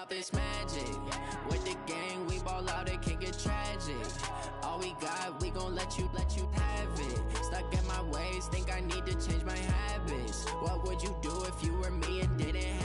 Up this magic. With the gang, we ball out, it can get tragic. All we got, we gon' let you have it. Stuck in my ways, think I need to change my habits. What would you do if you were me and didn't have?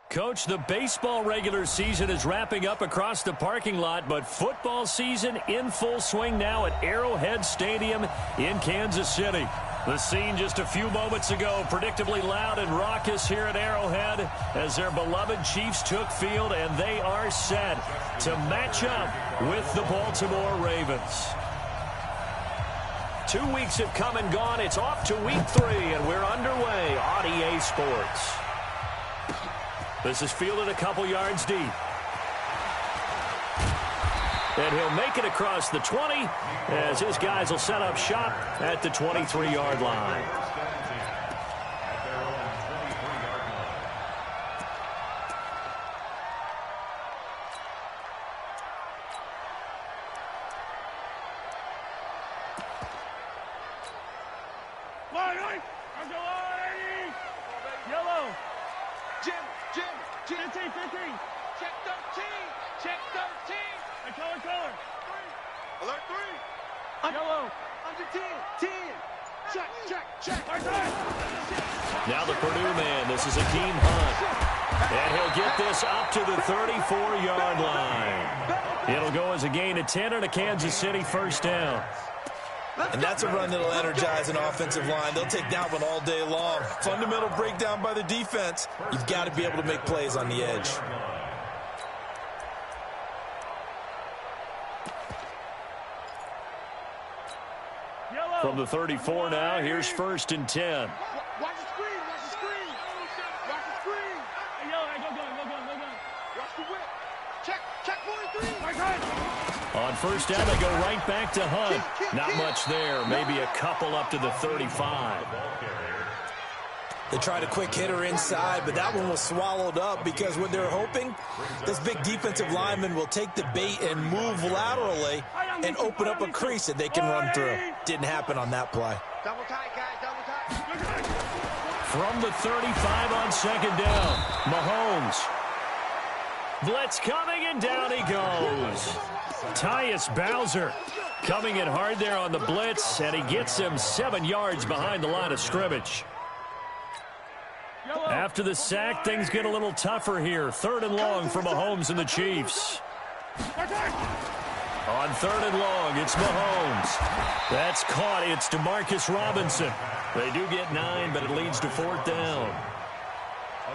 Coach, the baseball regular season is wrapping up across the parking lot, but football season in full swing now at Arrowhead Stadium in Kansas City. The scene just a few moments ago, predictably loud and raucous here at Arrowhead as their beloved Chiefs took field, and they are set to match up with the Baltimore Ravens. 2 weeks have come and gone. It's off to week 3, and we're underway on EA Sports. This is fielded a couple yards deep. And he'll make it across the 20 as his guys will set up shop at the 23-yard line. Yellow. Jim. 15. Check 13. Color. Alert 3. Yellow. Under 10. Check. Now the Purdue man. This is Akeem Hunt. And he'll get this up to the 34-yard line. It'll go as a gain of 10 and a Kansas City first down. And that's a run that'll energize an offensive line. They'll take that one all day long. Fundamental breakdown by the defense. You've got to be able to make plays on the edge. From the 34 now, here's 1st and 10. Watch the screen. Hey, yellow, go gun. Watch the whip. Check 43. On first down, they go right back to Hunt. Not much there. Maybe a couple up to the 35. They tried a quick hitter inside, but that one was swallowed up because what they're hoping, this big defensive lineman will take the bait and move laterally and open up a crease that they can run through. Didn't happen on that play. Double tight, guys. Double tight. From the 35 on second down, Mahomes. Blitz coming, and down he goes. Tyus Bowser coming in hard there on the blitz, and he gets him 7 yards behind the line of scrimmage. After the sack, things get a little tougher here. 3rd and long for Mahomes and the Chiefs. On 3rd and long, it's Mahomes. That's caught. It's DeMarcus Robinson. They do get 9, but it leads to 4th down.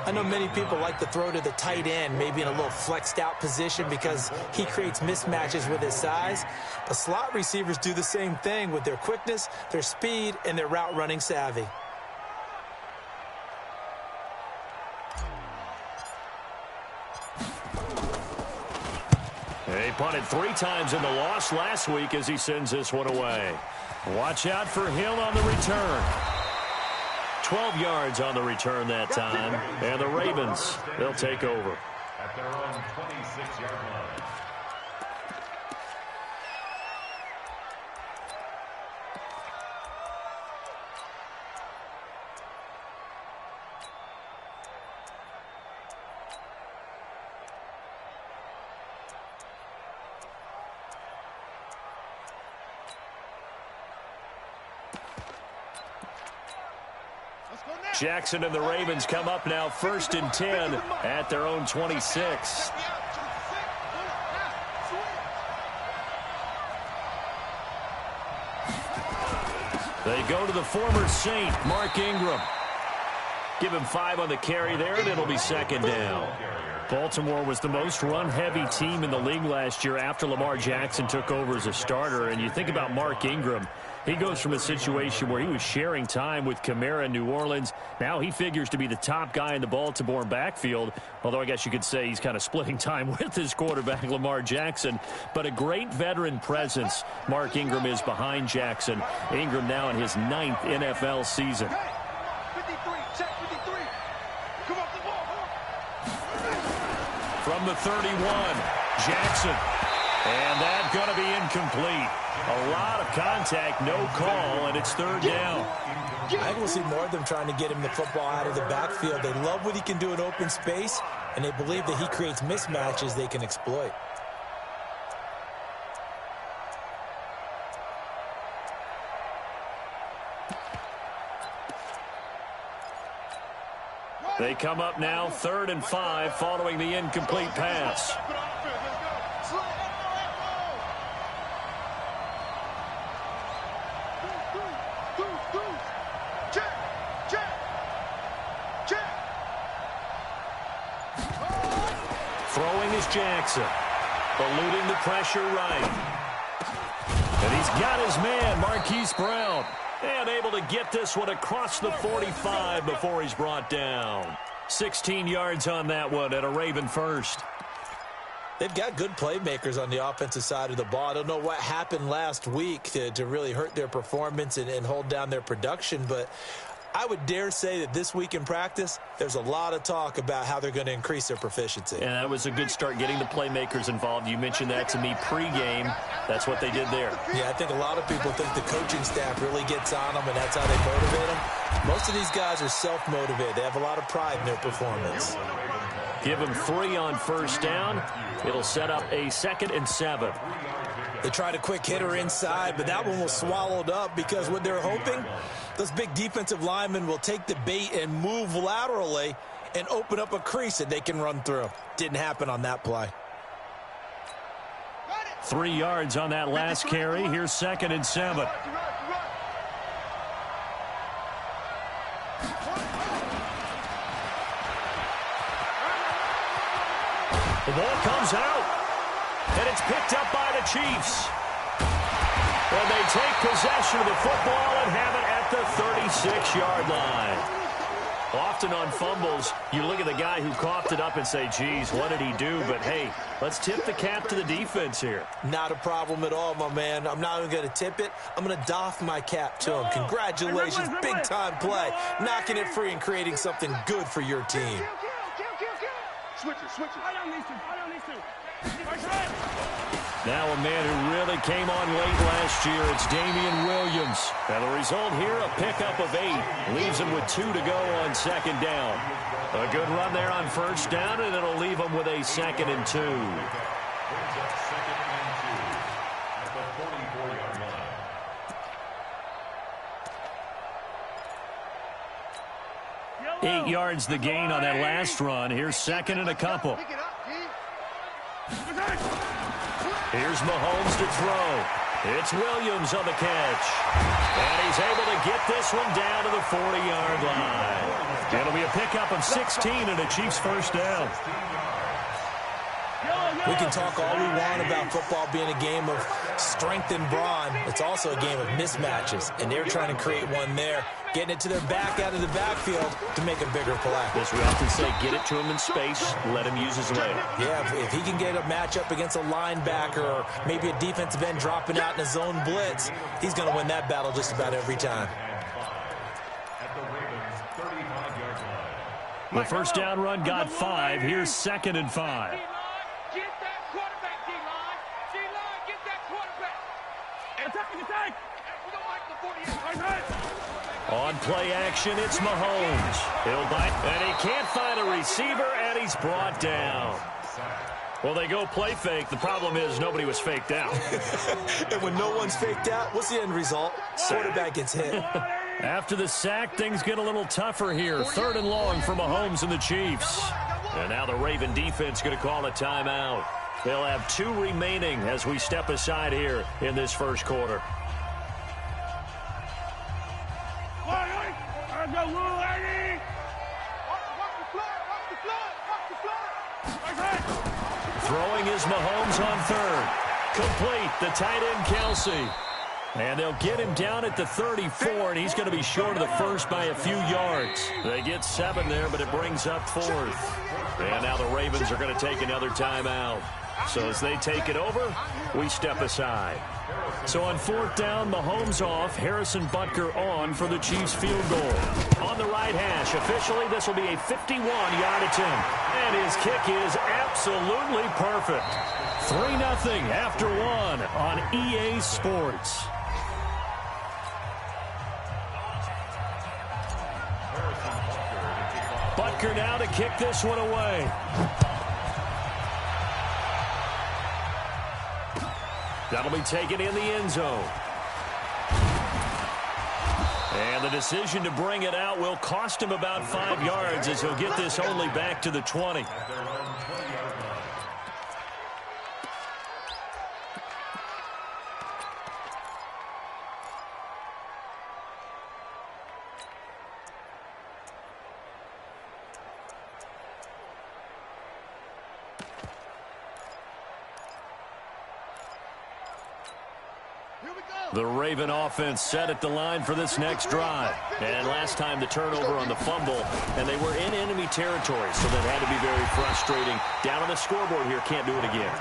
I know many people like to throw to the tight end, maybe in a little flexed out position because he creates mismatches with his size. But slot receivers do the same thing with their quickness, their speed, and their route running savvy. He punted 3 times in the loss last week as he sends this one away. Watch out for Hill on the return. 12 yards on the return that time. And the Ravens, they'll take over. At their own 26-yard line. Jackson and the Ravens come up now 1st and 10 at their own 26. They go to the former Saint, Mark Ingram. Give him 5 on the carry there, and it'll be 2nd down. Baltimore was the most run-heavy team in the league last year after Lamar Jackson took over as a starter. And you think about Mark Ingram, he goes from a situation where he was sharing time with Kamara in New Orleans. Now he figures to be the top guy in the Baltimore backfield, although I guess you could say he's kind of splitting time with his quarterback, Lamar Jackson. But a great veteran presence, Mark Ingram is behind Jackson. Ingram now in his 9th NFL season. From the 31, Jackson. And that's going to be incomplete. A lot of contact, no call, and it's third down. I will see more of them trying to get him the football out of the backfield. They love what he can do in open space, and they believe that he creates mismatches they can exploit. They come up now 3rd and 5 following the incomplete pass. Throwing is Jackson. Eluding the pressure right. And he's got his man, Marquise Brown. And able to get this one across the 45 before he's brought down. 16 yards on that one and a Raven first. They've got good playmakers on the offensive side of the ball. I don't know what happened last week to really hurt their performance and hold down their production, but I would dare say that this week in practice, there's a lot of talk about how they're going to increase their proficiency. And that was a good start getting the playmakers involved. You mentioned that to me pregame. That's what they did there. Yeah, I think a lot of people think the coaching staff really gets on them, and that's how they motivate them. Most of these guys are self-motivated. They have a lot of pride in their performance. Give them 3 on first down. It'll set up a 2nd and 7. They tried a quick hitter inside, but that one was swallowed up because what they're hoping, those big defensive linemen will take the bait and move laterally and open up a crease that they can run through. Didn't happen on that play. 3 yards on that last carry. Here's 2nd and 7. The ball comes out, and it's picked up by the Chiefs. And they take possession of the football and have it at the 36-yard line. Often on fumbles, you look at the guy who coughed it up and say, geez, what did he do? But, hey, let's tip the cap to the defense here. Not a problem at all, my man. I'm not even going to tip it. I'm going to doff my cap to him. Congratulations, big-time play. Knocking it free and creating something good for your team. Switch it. I don't need to. Now a man who really came on late last year, it's Damian Williams. And the result here, a pickup of 8. Leaves him with 2 to go on 2nd down. A good run there on 1st down, and it'll leave him with a 2nd and 2. Brings up 2nd and 2 at the 44-yard line. 8 yards the gain on that last run. Here's 2nd and a couple. Here's Mahomes to throw. It's Williams on the catch. And he's able to get this one down to the 40-yard line. It'll be a pickup of 16 and a Chiefs first down. We can talk all we want about football being a game of strength and brawn. It's also a game of mismatches, and they're trying to create one there, getting it to their back out of the backfield to make a bigger play. As we often say, get it to him in space, let him use his leg. Yeah, if he can get a matchup against a linebacker or maybe a defensive end dropping out in a zone blitz, he's going to win that battle just about every time. At the Ravens' 35-yard line. The first down run got 5. Here's 2nd and 5. Get that quarterback, D-line. D-line, get that quarterback. Attack. We don't like the 48. On play action, it's Mahomes. He'll bite, and he can't find a receiver, and he's brought down. Well, they go play fake. The problem is nobody was faked out. And when no one's faked out, what's the end result? Quarterback gets hit. After the sack, things get a little tougher here. 3rd and long for Mahomes and the Chiefs. And now the Raven defense going to call a timeout. They'll have 2 remaining as we step aside here in this first quarter. Throwing is Mahomes on 3rd. Complete, the tight end Kelsey. And they'll get him down at the 34, and he's going to be short of the first by a few yards. They get 7 there, but it brings up 4th. And now the Ravens are going to take another timeout. So as they take it over, we step aside. So on 4th down, Mahomes off, Harrison Butker on for the Chiefs field goal. On the right hash, officially this will be a 51-yard attempt. And his kick is absolutely perfect. 3-0 after 1 on EA Sports. Butker now to kick this one away. That'll be taken in the end zone. And the decision to bring it out will cost him about 5 yards as he'll get this only back to the 20. The Raven offense set at the line for this next drive. And last time the turnover on the fumble, and they were in enemy territory, so that had to be very frustrating. Down on the scoreboard here, can't do it again.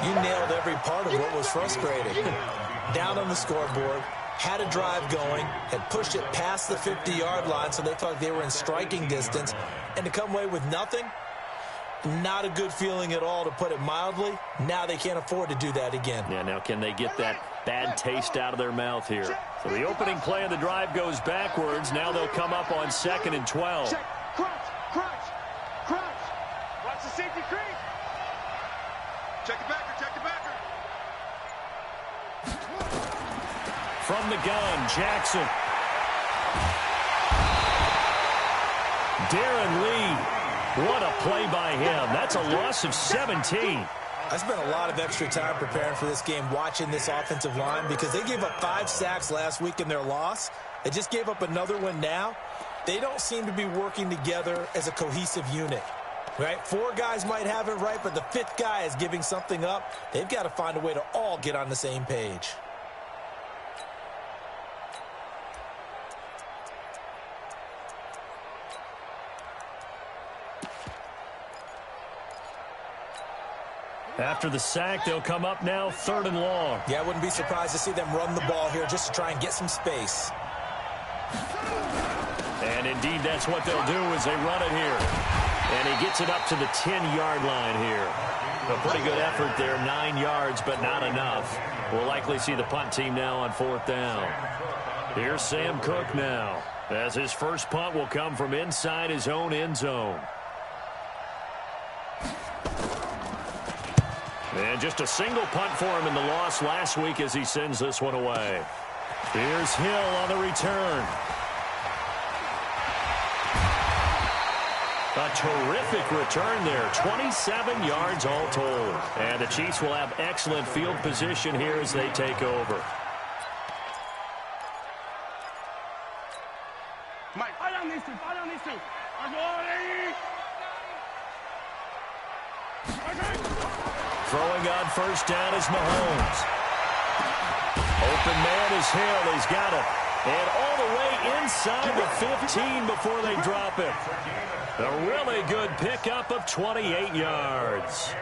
You nailed every part of what was frustrating. Down on the scoreboard, had a drive going, had pushed it past the 50-yard line, so they thought they were in striking distance, and to come away with nothing, not a good feeling at all, to put it mildly. Now they can't afford to do that again. Yeah, now can they get that bad taste out of their mouth here? So the opening play of the drive goes backwards. Now they'll come up on 2nd and 12. Check. Crunch. Watch the safety creep. Check the backer. From the gun, Jackson. Darren Lee. What a play by him. That's a loss of 17. I spent a lot of extra time preparing for this game, watching this offensive line, because they gave up 5 sacks last week in their loss. They just gave up another one now. They don't seem to be working together as a cohesive unit, right? 4 guys might have it right, but the 5th guy is giving something up. They've got to find a way to all get on the same page. After the sack, they'll come up now 3rd and long. Yeah, I wouldn't be surprised to see them run the ball here just to try and get some space. And indeed, that's what they'll do as they run it here. And he gets it up to the 10-yard line here. A pretty good effort there, 9 yards, but not enough. We'll likely see the punt team now on 4th down. Here's Sam Cook now, as his first punt will come from inside his own end zone. And just a single punt for him in the loss last week as he sends this one away. Here's Hill on the return. A terrific return there. 27 yards all told. And the Chiefs will have excellent field position here as they take over. Mike, I don't need to. Throwing on 1st down is Mahomes. Open man is Hill. He's got it. And all the way inside the 15 before they drop it. A really good pickup of 28 yards.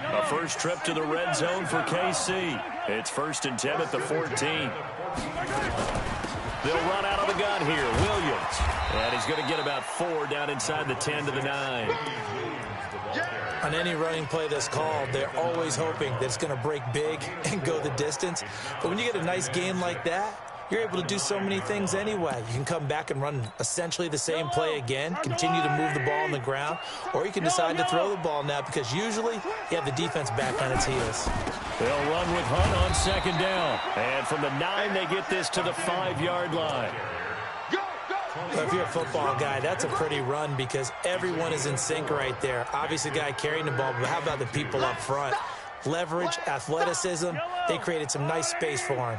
A first trip to the red zone for KC. It's 1st and 10 at the 14. They'll run out of the gun here. Williams. And he's going to get about 4 down inside the 10 to the 9. On any running play that's called, they're always hoping that it's going to break big and go the distance. But when you get a nice game like that, you're able to do so many things anyway. You can come back and run essentially the same play again, continue to move the ball on the ground, or you can decide to throw the ball now because usually you have the defense back on its heels. They'll run with Hunt on 2nd down. And from the 9, they get this to the 5-yard line. Well, if you're a football guy, that's a pretty run because everyone is in sync right there. Obviously, the guy carrying the ball, but how about the people up front? Leverage, athleticism, they created some nice space for him.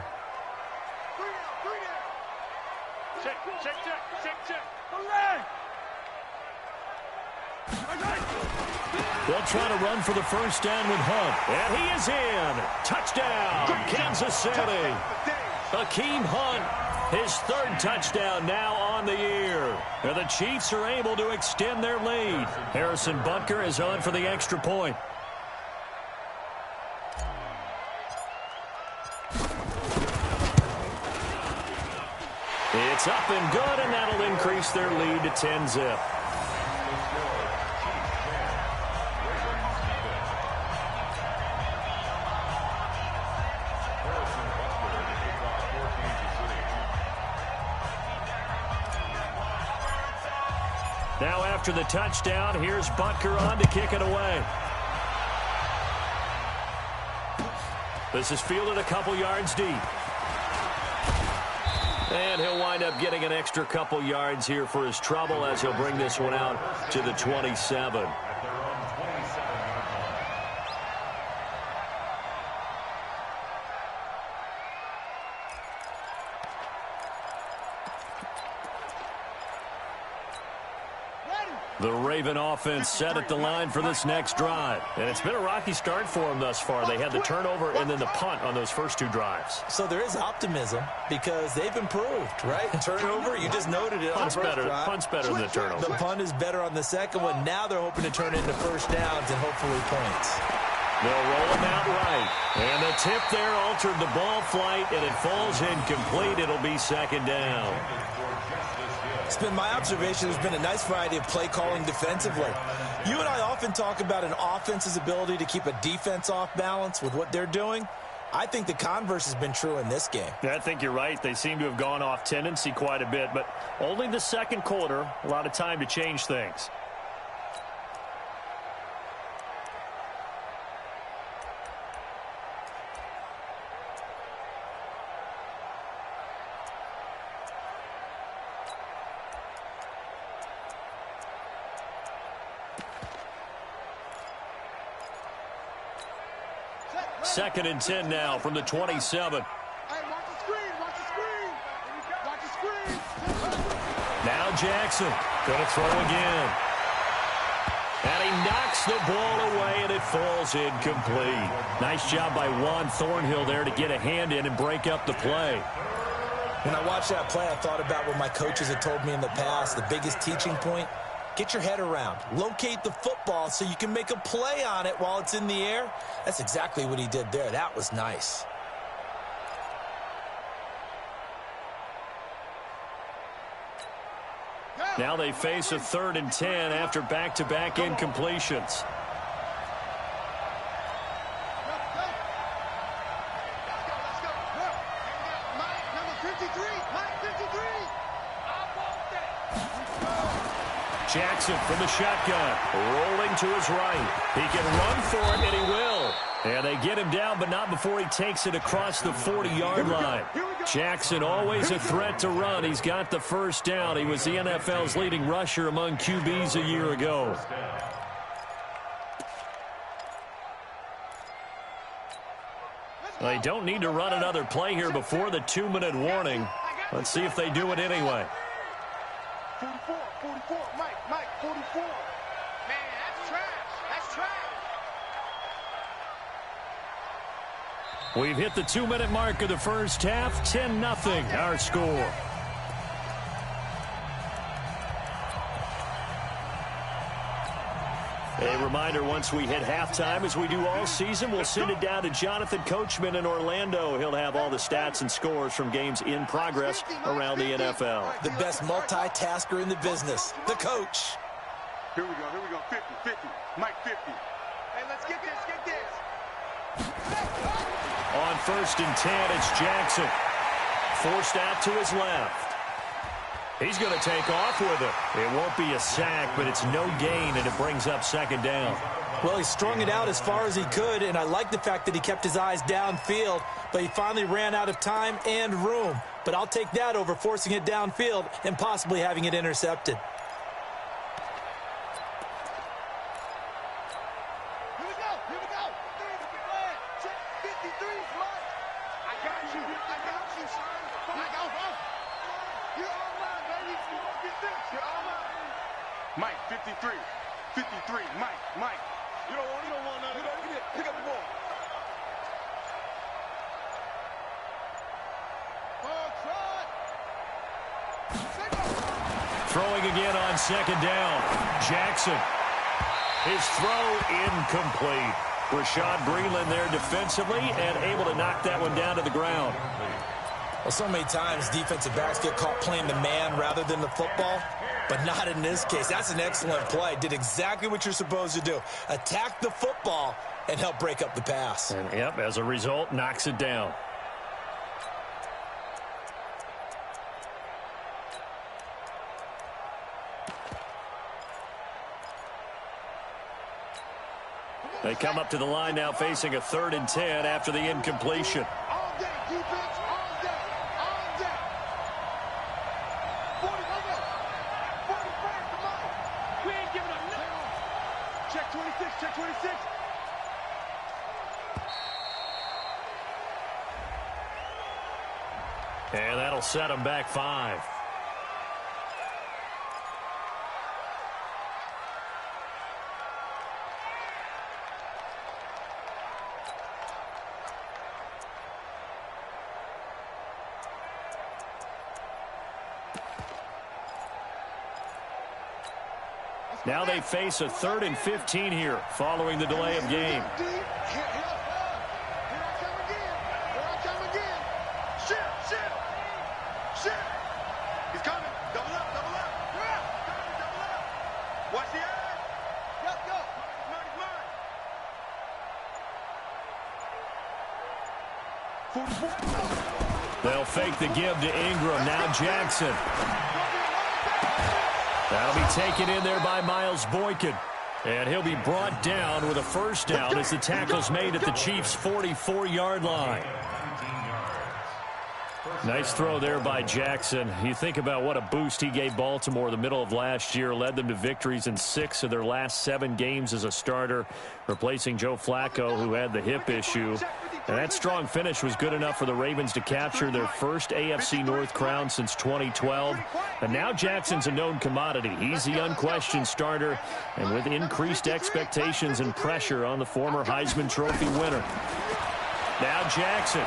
They'll try to run for the 1st down with Hunt. And he is in. Touchdown, Kansas City. Akeem Hunt, his 3rd touchdown now on the year. And the Chiefs are able to extend their lead. Harrison Butker is on for the extra point. It's up and good, and that'll increase their lead to 10-zip. Now after the touchdown, here's Butker on to kick it away. This is fielded a couple yards deep. And he'll wind up getting an extra couple yards here for his trouble as he'll bring this one out to the 27. The Raven offense set at the line for this next drive. And it's been a rocky start for them thus far. They had the turnover and then the punt on those first two drives. So there is optimism because they've improved, right? Turnover, you just noted it. Punt's better than the turnover. The punt is better on the second one. Now they're hoping to turn it into first downs and hopefully points. They'll roll him out right. And the tip there altered the ball flight, and it falls incomplete. It'll be second down. It's been my observation there's been a nice variety of play calling defensively. You and I often talk about an offense's ability to keep a defense off balance with what they're doing. I think the converse has been true in this game. Yeah, I think you're right. They seem to have gone off tendency quite a bit, but only the second quarter, a lot of time to change things. Second and 10 now from the 27. Hey, watch the screen, watch the screen. Watch the screen. Now Jackson going to throw again. And he knocks the ball away, and it falls incomplete. Nice job by Juan Thornhill there to get a hand in and break up the play. When I watched that play, I thought about what my coaches had told me in the past. The biggest teaching point, get your head around. Locate the football so you can make a play on it while it's in the air. That's exactly what he did there. That was nice. Now they face a 3rd and 10 after back-to-back incompletions. Jackson from the shotgun, rolling to his right. He can run for it, and he will. And they get him down, but not before he takes it across the 40-yard line. Jackson always a threat to run. He's got the first down. He was the NFL's leading rusher among QBs a year ago. They don't need to run another play here before the 2-minute warning. Let's see if they do it anyway. 44, 44, Mike, 44. Man, that's trash. That's trash. We've hit the 2-minute mark of the first half. 10-0, our score. A reminder, once we hit halftime, as we do all season, we'll send it down to Jonathan Coachman in Orlando. He'll have all the stats and scores from games in progress around the NFL. The best multitasker in the business, the coach. Here we go, 50, 50, Mike 50. Hey, let's get this, On 1st and 10, it's Jackson. Forced out to his left. He's going to take off with it. It won't be a sack, but it's no gain, and it brings up second down. Well, he strung it out as far as he could, and I like the fact that he kept his eyes downfield, but he finally ran out of time and room. But I'll take that over forcing it downfield and possibly having it intercepted. Here we go. 53, Mike. I got you, son. You're all mine, baby. You won't get this. You're all mine. Mike, 53, Mike. You don't want none of that. Pick up the ball. Throwing again on second down. Jackson. His throw incomplete. Rashad Breeland there defensively and able to knock that one down to the ground. Well, so many times defensive backs get caught playing the man rather than the football, but not in this case. That's an excellent play. Did exactly what you're supposed to do. Attack the football and help break up the pass. And, yep, as a result, knocks it down. They come up to the line now facing a 3rd and 10 after the incompletion. All day, defense, all day, all day. 40, go, go. 45, come on. We ain't giving up nothing. Check 26, check 26. And that'll set them back 5. Now they face a 3rd and 15 here following the delay of game. He's coming. Double up, double up. Double up. Watch the eye. Go, go. He's mine. They'll fake the give to Ingram. Now Jackson. That'll be taken in there by Miles Boykin. And he'll be brought down with a first down as the tackle's made at the Chiefs' 44-yard line. Nice throw there by Jackson. You think about what a boost he gave Baltimore the middle of last year, led them to victories in 6 of their last 7 games as a starter, replacing Joe Flacco, who had the hip issue. And that strong finish was good enough for the Ravens to capture their first AFC North crown since 2012. And now Jackson's a known commodity. He's the unquestioned starter, and with increased expectations and pressure on the former Heisman Trophy winner. Now Jackson.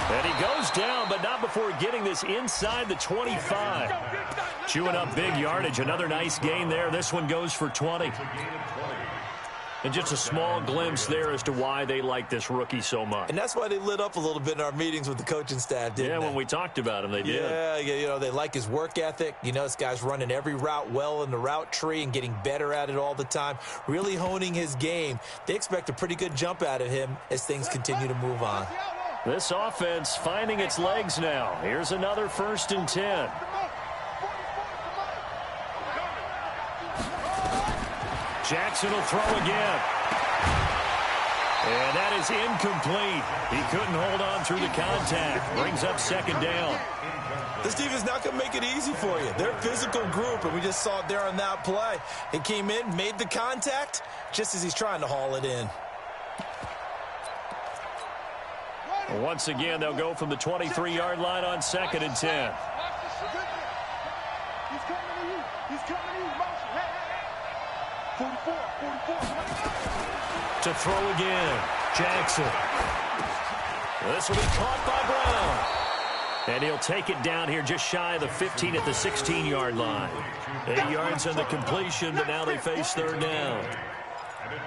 And he goes down, but not before getting this inside the 25. Chewing up big yardage. Another nice gain there. This one goes for 20. And just a small glimpse there as to why they like this rookie so much. And that's why they lit up a little bit in our meetings with the coaching staff, didn't they? When we talked about him, they did. Yeah, you know, they like his work ethic. You know, this guy's running every route well in the route tree and getting better at it all the time, really honing his game. They expect a pretty good jump out of him as things continue to move on. This offense finding its legs now. Here's another 1st and 10. Jackson will throw again. And that is incomplete. He couldn't hold on through the contact. Brings up 2nd down. This defense is not going to make it easy for you. They're a physical group, and we just saw it there on that play. He came in, made the contact, just as he's trying to haul it in. Once again, they'll go from the 23-yard line on 2nd and 10. He's coming to you. He's coming to you. Motion. Hey, 44. To throw again, Jackson. This will be caught by Brown. And he'll take it down here just shy of the 15 at the 16-yard line. 8 yards on the completion, but now they face 3rd down.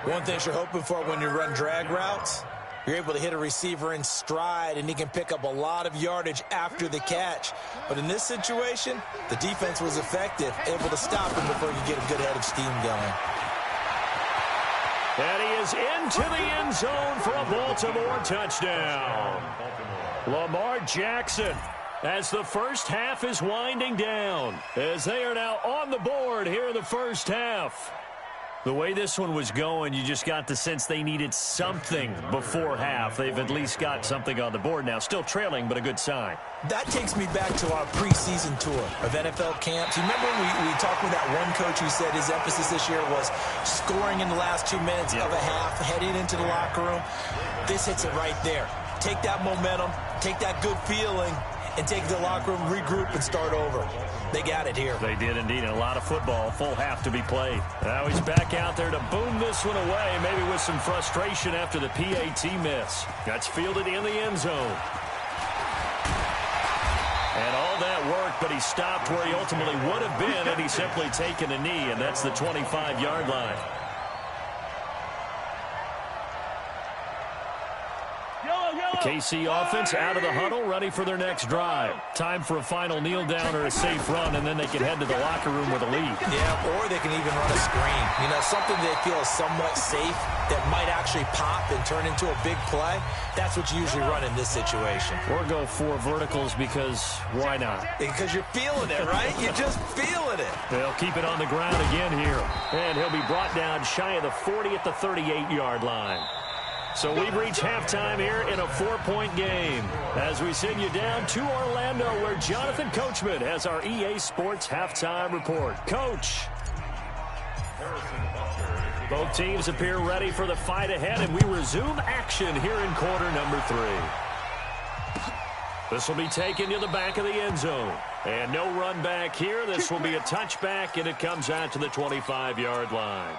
One thing you're hoping for when you run drag routes, you're able to hit a receiver in stride, and he can pick up a lot of yardage after the catch. But in this situation, the defense was effective, able to stop him before he could get a good head of steam going. And he is into the end zone for a Baltimore touchdown. Lamar Jackson, as the first half is winding down, as they are now on the board here in the first half. The way this one was going, you just got the sense they needed something before half. They've at least got something on the board now. Still trailing, but a good sign. That takes me back to our preseason tour of NFL camps. You remember we talked with that one coach who said his emphasis this year was scoring in the last 2 minutes of a half, heading into the locker room. This hits it right there. Take that momentum, take that good feeling, and take the locker room, regroup, and start over. They got it here. They did indeed. And a lot of football, full half to be played. Now he's back out there to boom this one away, maybe with some frustration after the PAT miss. That's fielded in the end zone. And all that worked, but he stopped where he ultimately would have been had he simply taken a knee, and that's the 25-yard line. Yellow, yellow. KC offense out of the huddle, ready for their next drive. Time for a final kneel down or a safe run, and then they can head to the locker room with a lead. Yeah, or they can even run a screen. You know, something they feel is somewhat safe that might actually pop and turn into a big play. That's what you usually run in this situation. Or go 4 verticals because why not? Because you're feeling it, right? You're just feeling it. They'll keep it on the ground again here. And he'll be brought down shy of the 40 at the 38-yard line. So we've reached halftime here in a 4-point game as we send you down to Orlando where Jonathan Coachman has our EA Sports halftime report. Coach. Both teams appear ready for the fight ahead, and we resume action here in quarter number 3. This will be taken to the back of the end zone. And no run back here. This will be a touchback, and it comes out to the 25-yard line.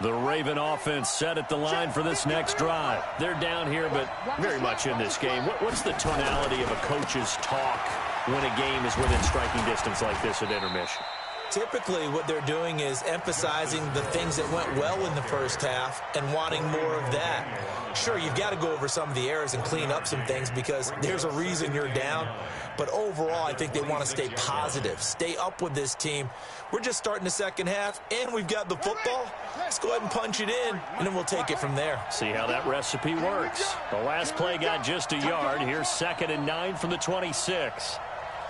The Raven offense set at the line for this next drive. They're down here, but very much in this game. What's the tonality of a coach's talk when a game is within striking distance like this at intermission? Typically, what they're doing is emphasizing the things that went well in the first half and wanting more of that. Sure, you've got to go over some of the errors and clean up some things because there's a reason you're down. But overall, I think they want to stay positive, stay up with this team. We're just starting the second half, and we've got the football. Let's go ahead and punch it in, and then we'll take it from there. See how that recipe works. The last play got just a yard. Here's 2nd and 9 from the 26.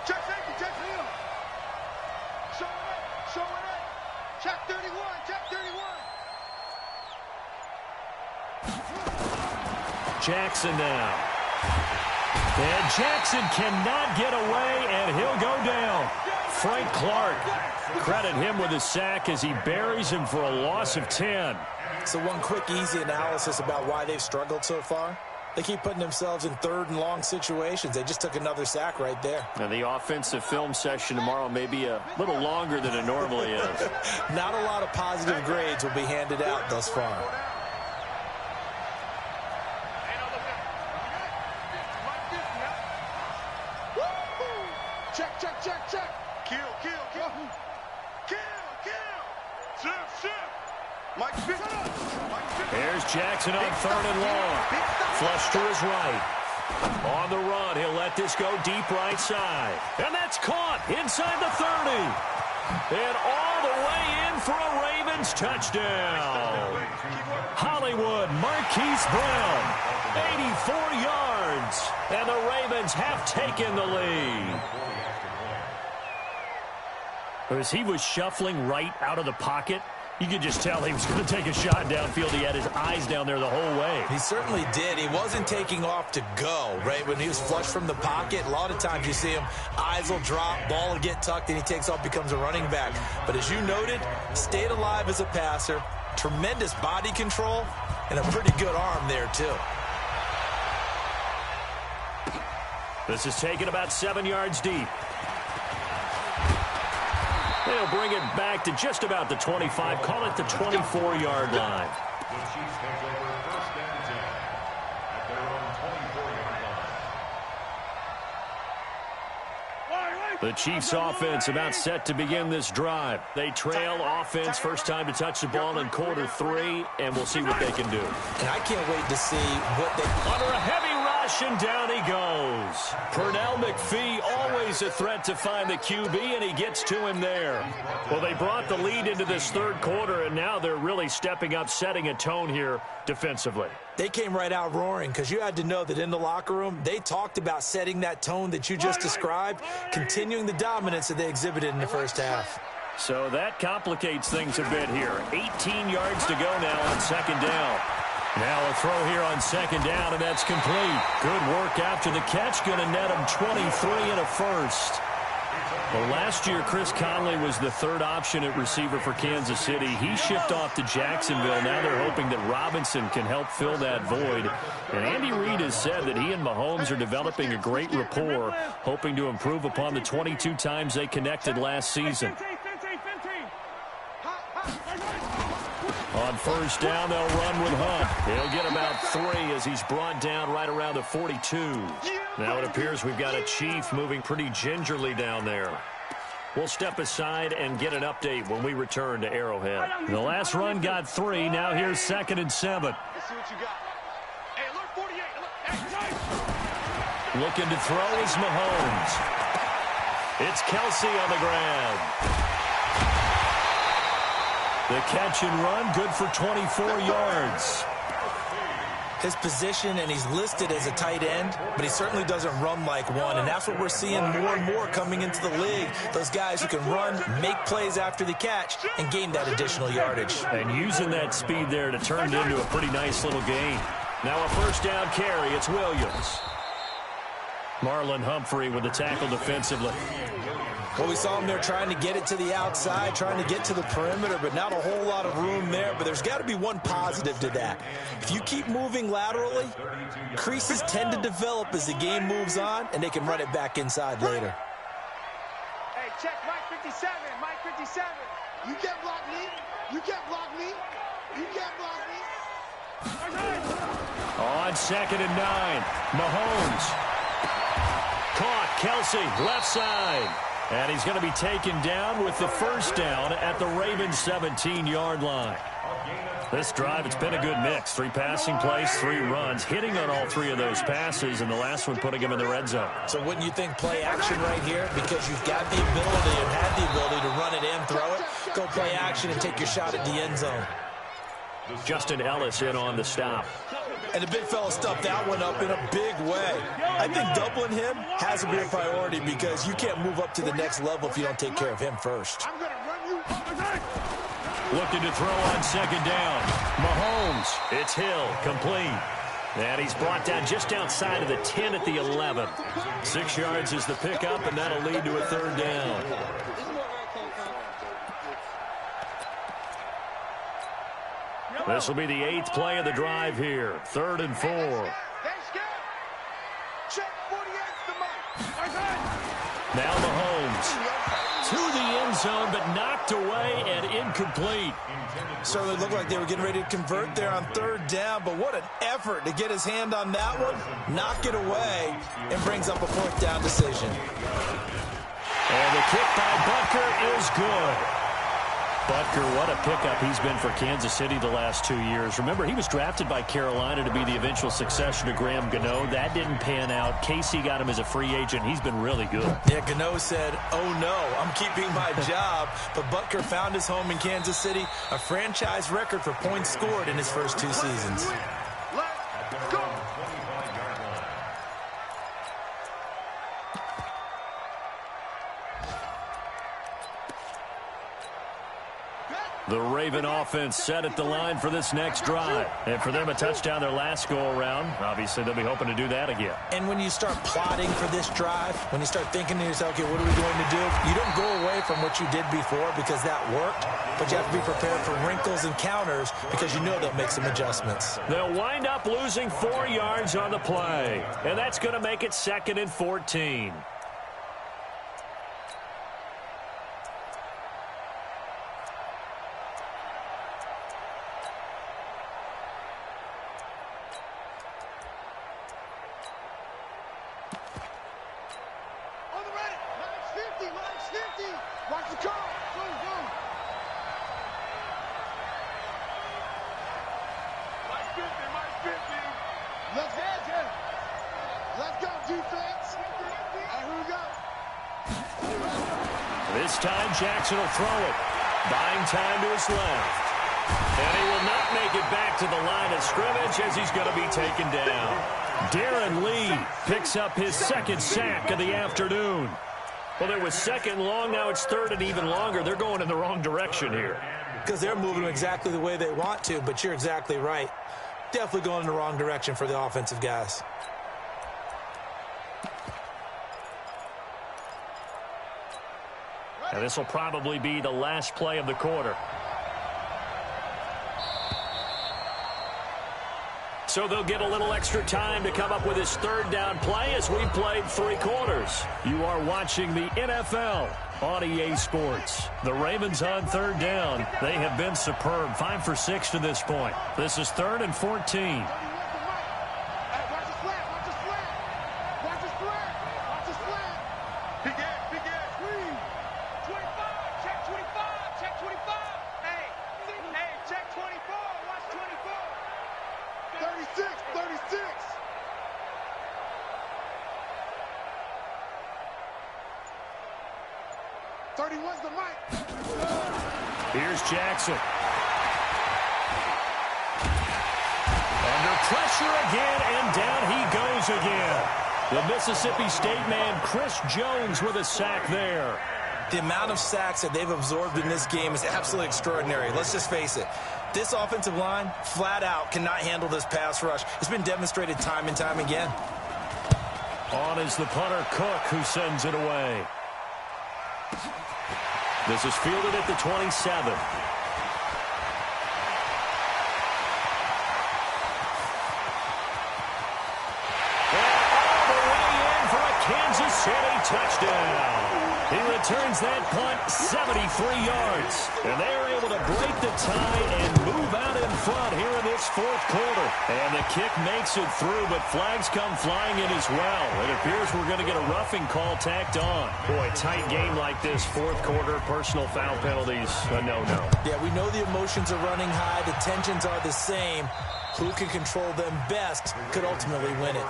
Check safety, check field. Show it up. Check 31, check 31. Jackson now. And Jackson cannot get away, and he'll go down. Frank Clark, credit him with a sack as he buries him for a loss of 10. So one quick, easy analysis about why they've struggled so far. They keep putting themselves in 3rd and long situations. They just took another sack right there. And the offensive film session tomorrow may be a little longer than it normally is. Not a lot of positive grades will be handed out thus far. Check. Kill. Mike, Here's Jackson on 3rd and long. Flush to his right. On the run, he'll let this go deep right side. And that's caught inside the 30. And all the way in for a Ravens touchdown. Hollywood Marquise Brown, 84 yards. And the Ravens have taken the lead. As he was shuffling right out of the pocket, you could just tell he was going to take a shot downfield. He had his eyes down there the whole way. He certainly did. He wasn't taking off to go, right? When he was flush from the pocket, a lot of times you see him, eyes will drop, ball will get tucked, and he takes off, becomes a running back. But as you noted, stayed alive as a passer, tremendous body control, and a pretty good arm there, too. This is taken about 7 yards deep. They'll bring it back to just about the 25. Call it the 24-yard line. The Chiefs take over 1st and 10 at their own 24-yard line. The Chiefs offense about set to begin this drive. They trail offense, first time to touch the ball in quarter 3, and we'll see what they can do. And I can't wait to see what they... Under a heavy rush, and down he goes. Pernell McPhee, always a threat to find the QB, and he gets to him there. Well, they brought the lead into this 3rd quarter, and now they're really stepping up, setting a tone here defensively. They came right out roaring because you had to know that in the locker room, they talked about setting that tone that you just described, continuing the dominance that they exhibited in the first half. So that complicates things a bit here. 18 yards to go now on 2nd down. Now a throw here on 2nd down, and that's complete. Good work after the catch. Going to net him 23 and a first. Well, last year, Chris Conley was the 3rd option at receiver for Kansas City. He shipped off to Jacksonville. Now they're hoping that Robinson can help fill that void. And Andy Reid has said that he and Mahomes are developing a great rapport, hoping to improve upon the 22 times they connected last season. On 1st down, they'll run with Hunt. He'll get about 3 as he's brought down right around the 42. Now it appears we've got a Chief moving pretty gingerly down there. We'll step aside and get an update when we return to Arrowhead. The last run got 3. Now here's 2nd and 7. Let's see what you got. Hey, alert 48. Hey, Looking to throw is Mahomes. It's Kelsey on the grab. The catch and run, good for 24 yards. His position, and he's listed as a tight end, but he certainly doesn't run like one, and that's what we're seeing more and more coming into the league. Those guys who can run, make plays after the catch, and gain that additional yardage. And using that speed there to turn it into a pretty nice little gain. Now a 1st down carry, it's Williams. Marlon Humphrey with the tackle defensively. Well, we saw him there trying to get it to the outside, trying to get to the perimeter, but not a whole lot of room there. But there's got to be one positive to that. If you keep moving laterally, creases tend to develop as the game moves on, and they can run it back inside later. hey, check Mike 57. Mike 57. You can't block me. You can't block me. You can't block me. On 2nd and 9, Mahomes. Caught, Kelsey, left side. And he's going to be taken down with the 1st down at the Ravens' 17-yard line. This drive, it's been a good mix. 3 passing plays, 3 runs, hitting on all 3 of those passes, and the last one putting him in the red zone. So wouldn't you think play action right here? Because you've got the ability and had the ability to run it and throw it. Go play action and take your shot at the end zone. Justin Ellis in on the stop. And the big fella stuffed that one up in a big way. I think doubling him has to be a priority because you can't move up to the next level if you don't take care of him first. I'm going to run you. Looking to throw on 2nd down. Mahomes, it's Hill, complete. And he's brought down just outside of the 10 at the 11. 6 yards is the pickup, and that'll lead to a 3rd down. This will be the 8th play of the drive here. 3rd and 4. Check 48's the mark. Now Mahomes to the end zone, but knocked away and incomplete. Certainly looked like they were getting ready to convert there on 3rd down, but what an effort to get his hand on that one, knock it away, and brings up a 4th down decision. And the kick by Butker is good. Butker, what a pickup he's been for Kansas City the last 2 years. Remember, he was drafted by Carolina to be the eventual successor to Graham Gano. That didn't pan out. Casey got him as a free agent. He's been really good. Yeah, Gano said, oh no, I'm keeping my job. But Butker found his home in Kansas City, a franchise record for points scored in his first 2 seasons. Let's go. The Raven offense set at the line for this next drive. And for them, a touchdown their last go-around. Obviously, they'll be hoping to do that again. And when you start plotting for this drive, when you start thinking to yourself, okay, what are we going to do? You don't go away from what you did before because that worked, but you have to be prepared for wrinkles and counters because you know they'll make some adjustments. They'll wind up losing 4 yards on the play. And that's going to make it 2nd and 14. Watch the car. Go, go. Mike 50, Mike 50. Let's go. Let's go, defense. And here we go. This time, Jackson will throw it. Buying time to his left. And he will not make it back to the line of scrimmage as he's going to be taken down. Darren Lee picks up his 2nd sack of the afternoon. Well, it was 2nd long, now it's 3rd and even longer. They're going in the wrong direction here. Because they're moving exactly the way they want to, but you're exactly right. Definitely going in the wrong direction for the offensive guys. And this will probably be the last play of the quarter. So they'll get a little extra time to come up with his 3rd down play as we played 3 quarters. You are watching the NFL on EA Sports. The Ravens on 3rd down. They have been superb. 5 for 6 to this point. This is 3rd and 14. Watch his flat. Watch his flat. Watch his Squeeze. 25. Check 25. Check 25. Hey, check 24. Watch 24. 36. 36. What's the mic? Here's Jackson. Under pressure again, and down he goes again. The Mississippi State man, Chris Jones, with a sack there. The amount of sacks that they've absorbed in this game is absolutely extraordinary. Let's just face it. This offensive line, flat out, cannot handle this pass rush. It's been demonstrated time and time again. On is the punter, Cook, who sends it away. This is fielded at the 27. Kansas City touchdown. He returns that punt 73 yards. And they are able to break the tie and move out in front here in this fourth quarter. And the kick makes it through, but flags come flying in as well. It appears we're going to get a roughing call tacked on. Boy, tight game like this, fourth quarter, personal foul penalties, a no-no. Yeah, we know the emotions are running high. The tensions are the same. Who can control them best could ultimately win it.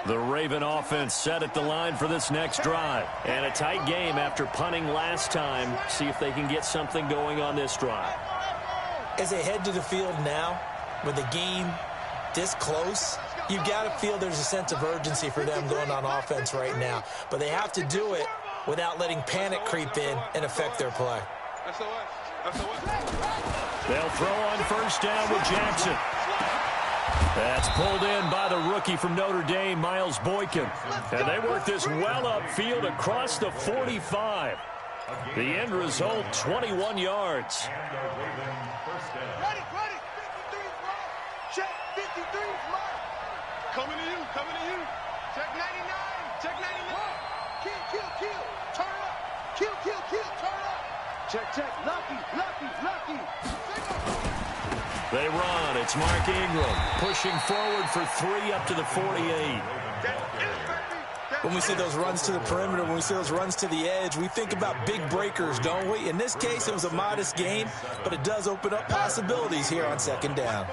The Raven offense set at the line for this next drive. And a tight game after punting last time. See if they can get something going on this drive. As they head to the field now, with the game this close, you've got to feel there's a sense of urgency for them going on offense right now. But they have to do it without letting panic creep in and affect their play. They'll throw on first down with Jackson. That's pulled in by the rookie from Notre Dame, Miles Boykin. And they work this well upfield across the 45. The end result, 21 yards. Ready. 53 mark. Check 53 mark. Coming to you. Check 99. Check 99. Kill. Turn up. Kill. Turn up. Check. Lucky. They run. It's Mark Ingram pushing forward for 3 up to the 48. When we see those runs to the perimeter, when we see those runs to the edge, we think about big breakers, don't we? In this case, it was a modest gain, but it does open up possibilities here on second down.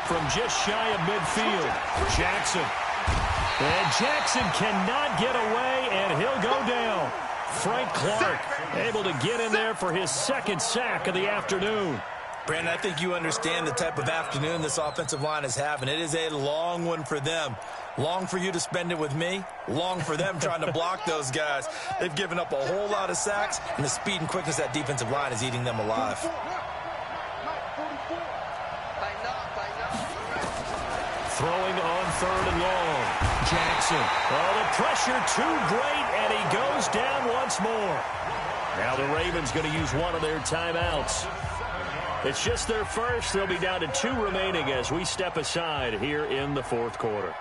From just shy of midfield, Jackson. And Jackson cannot get away, and he'll go down. Frank Clark able to get in there for his second sack of the afternoon. Brandon, I think you understand the type of afternoon this offensive line is having. It is a long one for them. Long for you to spend it with me. Long for them trying to block those guys. They've given up a whole lot of sacks, and the speed and quickness of that defensive line is eating them alive. Throwing on third and long. Jackson. Oh, the pressure too great, and he goes down once more. Now the Ravens going to use one of their timeouts. It's just their first. They'll be down to 2 remaining as we step aside here in the fourth quarter.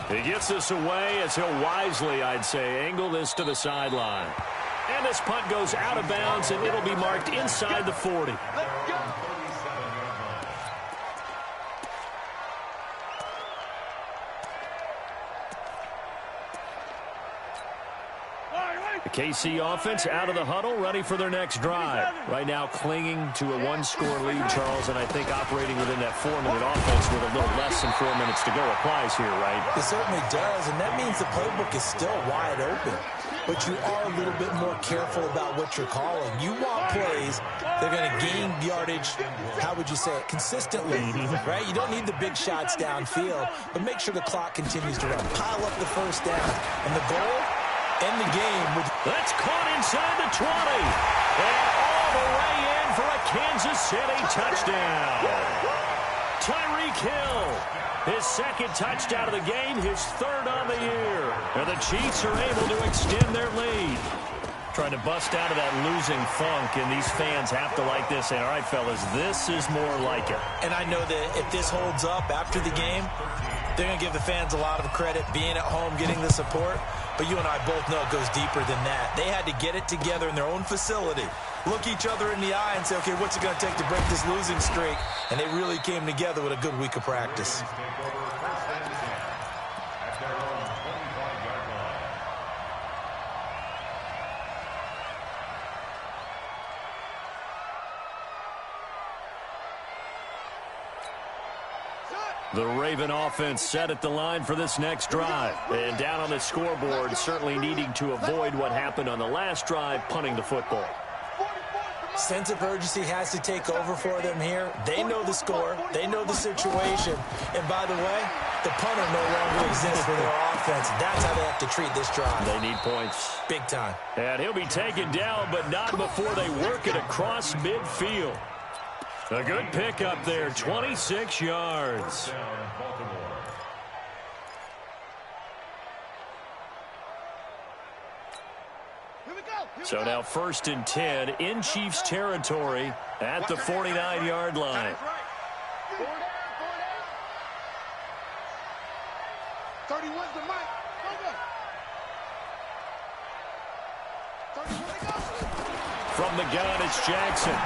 He gets this away as he'll wisely, I'd say, angle this to the sideline. And this punt goes out of bounds, and it'll be marked inside the 40. The KC offense out of the huddle, ready for their next drive. Right now clinging to a 1-score lead, Charles, and I think operating within that 4-minute offense with a little less than 4 minutes to go applies here, right? It certainly does, and that means the playbook is still wide open. But you are a little bit more careful about what you're calling. You want plays that are going to gain yardage, how would you say it, consistently, right? You don't need the big shots downfield, but make sure the clock continues to run. Pile up the first down, and the goal, end the game. That's caught inside the 20. And all the this, and a touchdown. Tyreek Hill, his second touchdown of the game, his third on the year. And the Chiefs are able to extend their lead. Trying to bust out of that losing funk, and these fans have to like this. And all right, fellas, this is more like it. And I know that if this holds up after the game, they're going to give the fans a lot of credit, being at home, getting the support. But you and I both know it goes deeper than that. They had to get it together in their own facility, look each other in the eye and say, okay, what's it going to take to break this losing streak? And they really came together with a good week of practice. The Raven offense set at the line for this next drive. And down on the scoreboard, certainly needing to avoid what happened on the last drive, punting the football. Sense of urgency has to take over for them here. They know the score. They know the situation. And by the way, the punter no longer exists for their offense. That's how they have to treat this drive. They need points. Big time. And he'll be taken down, but not before they work it across midfield. A good pickup there, 26 yards. So now 1st and 10 in Chiefs territory at the 49-yard line. 31's the mic. From the gun, it's Jackson.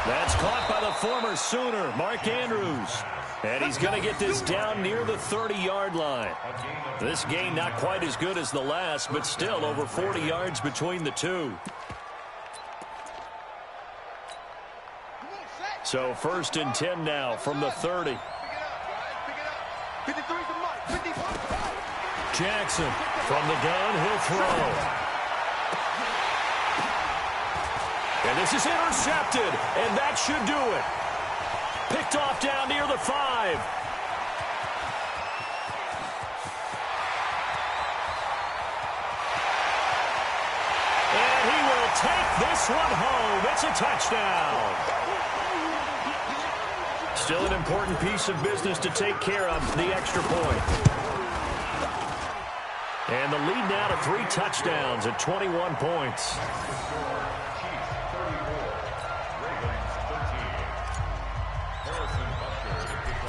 That's caught by the former Sooner, Mark Andrews. And he's going to get this down near the 30-yard line. This gain not quite as good as the last, but still over 40 yards between the two. So 1st and 10 now from the 30. Jackson from the gun, he'll throw. And this is intercepted, and that should do it. Picked off down near the 5. And he will take this one home. It's a touchdown. Still an important piece of business to take care of, the extra point. And the lead now to 3 touchdowns at 21 points.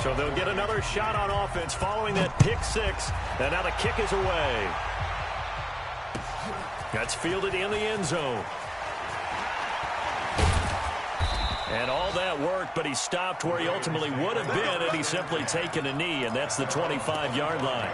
So they'll get another shot on offense following that pick 6. And now the kick is away. That's fielded in the end zone. And all that worked, but he stopped where he ultimately would have been had he simply taken a knee, and that's the 25-yard line.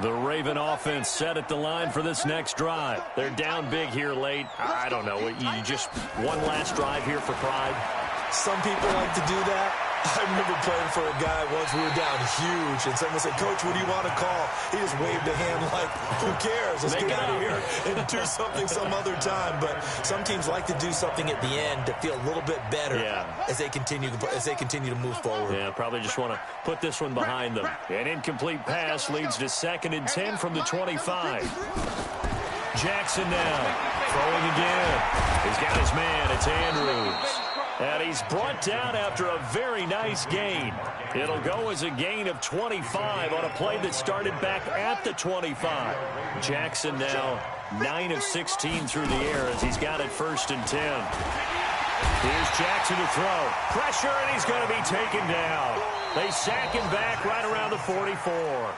The Raven offense set at the line for this next drive. They're down big here late. I don't know. You just one last drive here for pride. Some people like to do that. I remember playing for a guy once. We were down huge, and someone said, "Coach, what do you want to call?" He just waved a hand like, "Who cares? Let's get out of here and do something some other time." But some teams like to do something at the end to feel a little bit better as they continue to move forward. Yeah, probably just want to put this one behind them. An incomplete pass leads to 2nd and 10 from the 25. Jackson now throwing again. He's got his man. It's Andrews. And he's brought down after a very nice gain. It'll go as a gain of 25 on a play that started back at the 25. Jackson now 9 of 16 through the air as he's got it 1st and 10. Here's Jackson to throw. Pressure, and he's going to be taken down. They sack him back right around the 44.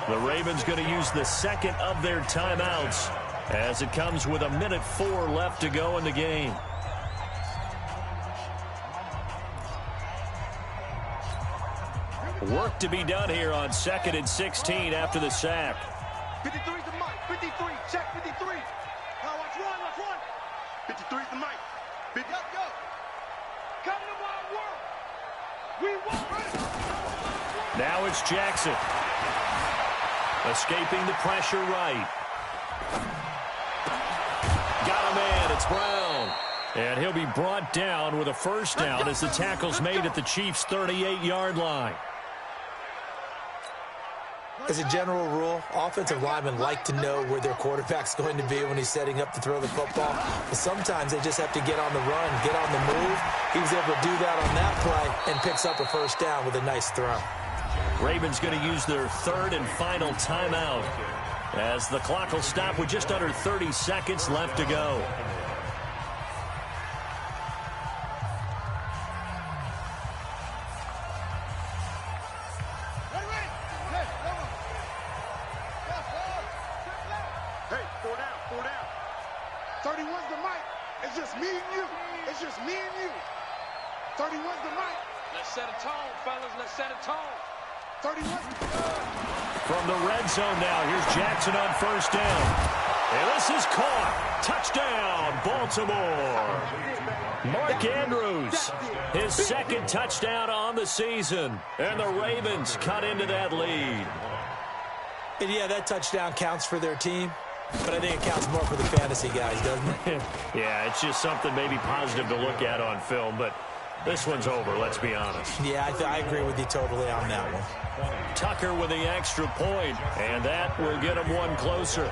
The Ravens going to use the 2nd of their timeouts as it comes with 1:04 left to go in the game. Work to be done here on 2nd and 16 after the sack. 53's the mic. 53. Check 53. Now watch one. Watch one. 53's the mic. 50. Go. Come to my world. We want. Now it's Jackson. Escaping the pressure right. Got a man. It's Brown. And he'll be brought down with a 1st down as the tackle's made at the Chiefs' 38-yard line. As a general rule, offensive linemen like to know where their quarterback's going to be when he's setting up to throw the football. But sometimes they just have to get on the run, get on the move. He was able to do that on that play and picks up a first down with a nice throw. Ravens going to use their third and final timeout as the clock will stop with just under 30 seconds left to go. Hey, 4 down. 31's the mic. It's just me and you. It's just me and you. 31's the mic. Let's set a tone, fellas. Let's set a tone. 31's From the red zone now, here's Jackson on first down. And this is caught. Touchdown, Baltimore. Mark Andrews, his second touchdown on the season. And the Ravens cut into that lead. And yeah, that touchdown counts for their team. But I think it counts more for the fantasy guys, doesn't it? Yeah, it's just something maybe positive to look at on film, but this one's over, let's be honest. Yeah, I agree with you totally on that one. Tucker with the extra point, and that will get him one closer.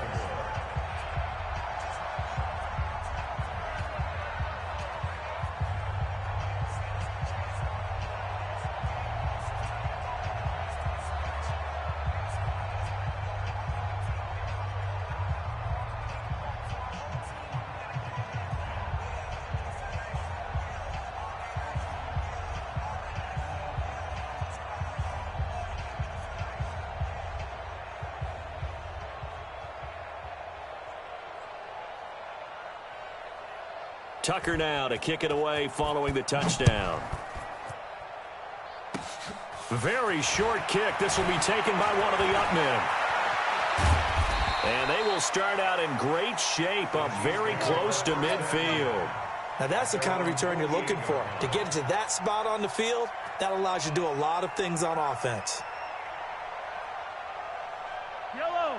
Tucker now to kick it away following the touchdown. Very short kick. This will be taken by one of the up men. And they will start out in great shape, up very close to midfield. Now that's the kind of return you're looking for. To get into that spot on the field, that allows you to do a lot of things on offense.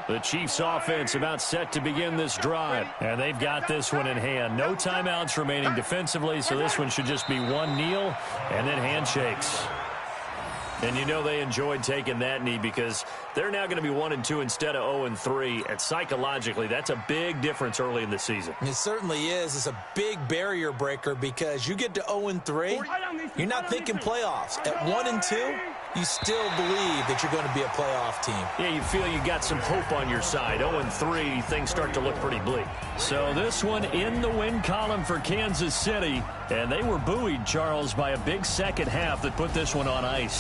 The Chiefs offense about set to begin this drive. And they've got this one in hand. No timeouts remaining defensively, so this one should just be one kneel and then handshakes. And you know they enjoyed taking that knee because they're now going to be 1-2 instead of 0-3. And psychologically, that's a big difference early in the season. It certainly is. It's a big barrier breaker because you get to 0-3, you're not thinking playoffs. At 1-2, you still believe that you're going to be a playoff team. Yeah, you feel you got some hope on your side. 0-3, things start to look pretty bleak. So this one in the win column for Kansas City. And they were buoyed, Charles, by a big second half that put this one on ice.